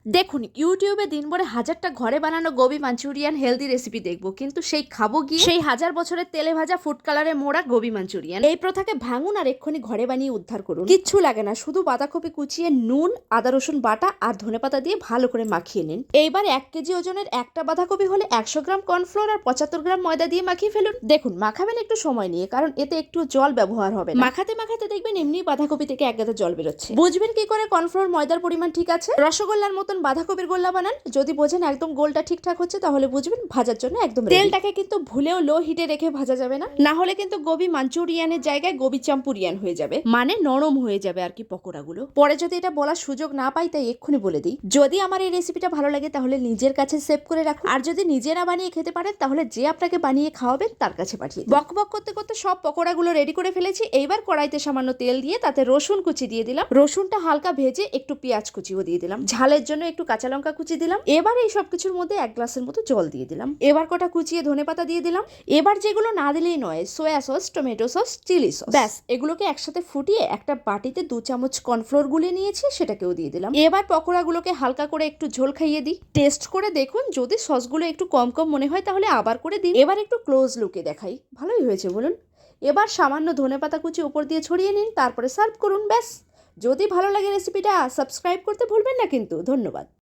দেখুন ইউটিউবে দিনভরে হাজারটা ঘরে বানানো গোবি মাঞ্চুরিয়ান হেলদি রেসিপি দেখবো, কিন্তু সেই খাবো গিয়ে সেই হাজার বছরের তেলে ভাজা ফুড কালারে মোড়া গোবি মাঞ্চুরিয়ান। এই প্রথাকে ভাঙুন আর এক্ষুনি ঘরে বানিয়ে উদ্ধার করুন। কিচ্ছু লাগে না, শুধু বাঁধাকপি কুচিয়ে নুন, আদা রসুন বাটা আর ধনেপাতা দিয়ে ভালো করে মাখিয়ে নিন। এইবার 1 কেজি ওজনের একটা বাঁধাকপি হলে 100 গ্রাম কর্নফ্লোর আর 75 গ্রাম ময়দা দিয়ে মাখিয়ে ফেলুন। দেখুন মাখাবেন একটু সময় নিয়ে, কারণ এতে একটু জল ব্যবহার হবে না। মাখাতে মাখাতে দেখবেন এমনি বাঁধাকপি থেকে এক গাদা জল বেরোচ্ছে। বুঝবেন কি করে কর্নফ্লোর ময়দার পরিমাণ ঠিক আছে? রসগোল্লার মতন বাঁধাকপির গোল্লা বানান, যদি বোঝেন একদম গোলটা ঠিকঠাক হচ্ছে তাহলে বুঝবেন ভাজার জন্য একদম রেডি। তেলটাকে কিন্তু ভুলেও লো হিটে রেখে ভাজা যাবে না, না হলে কিন্তু গোবি মাঞ্চুরিয়ানের জায়গায় গোবি চাম্পুরিয়ান হয়ে যাবে, মানে নরম হয়ে যাবে আর কি পকোড়াগুলো। পরে যদি এটা বলার সুযোগ না পাই তাই এক্ষুনি বলে দিই, যদি আমার এই রেসিপিটা ভালো লাগে তাহলে নিজের কাছে সেভ করে রাখুন, আর যদি নিজেরা বানিয়ে খেতে পারেন তাহলে যে আপনাকে বানিয়ে খাওয়াবেন তার কাছে পাঠিয়ে দিন। বক বক করতে করতে সব পকোড়াগুলো রেডি করে ফেলেছি। এইবার কড়াইতে সামান্য তেল দিয়ে তাতে রসুন কুচি দিয়ে দিলাম। রসুনটা হালকা ভেজে একটু পেঁয়াজ কুচিও দিয়ে দিলাম। ঝালের জন্য একটু কাঁচা লঙ্কা কুচি দিলাম। এবার এই সব কিছুর মধ্যে 1 গ্লাসের মতো জল দিয়ে দিলাম। এবার কটা কুচিয়ে ধনেপাতা দিয়ে দিলাম। এবার যেগুলো না দিলেই নয়, soya sauce, tomato sauce, chilli sauce, ব্যাস এগুলোকে একসাথে ফুটিয়ে একটা বাটিতে 2 চামচ কর্নফ্লোর গুলে নিয়েছি, সেটাকেও দিয়ে দিলাম। এবার পকোড়াগুলোকে হালকা করে একটু ঝোল খাইয়ে দিই। টেস্ট করে দেখুন, যদি সসগুলো একটু কম কম মনে হয় তাহলে আবার করে দিন। এবার একটু ক্লোজ লুকে দেখাই, ভালোই হয়েছে বলুন। এবার সামান্য ধনেপাতা কুচি উপর দিয়ে ছড়িয়ে নিন, তারপরে সার্ভ করুন, ব্যাস। যদি ভালো লাগে রেসিপিটা সাবস্ক্রাইব করতে ভুলবেন না কিন্তু। ধন্যবাদ।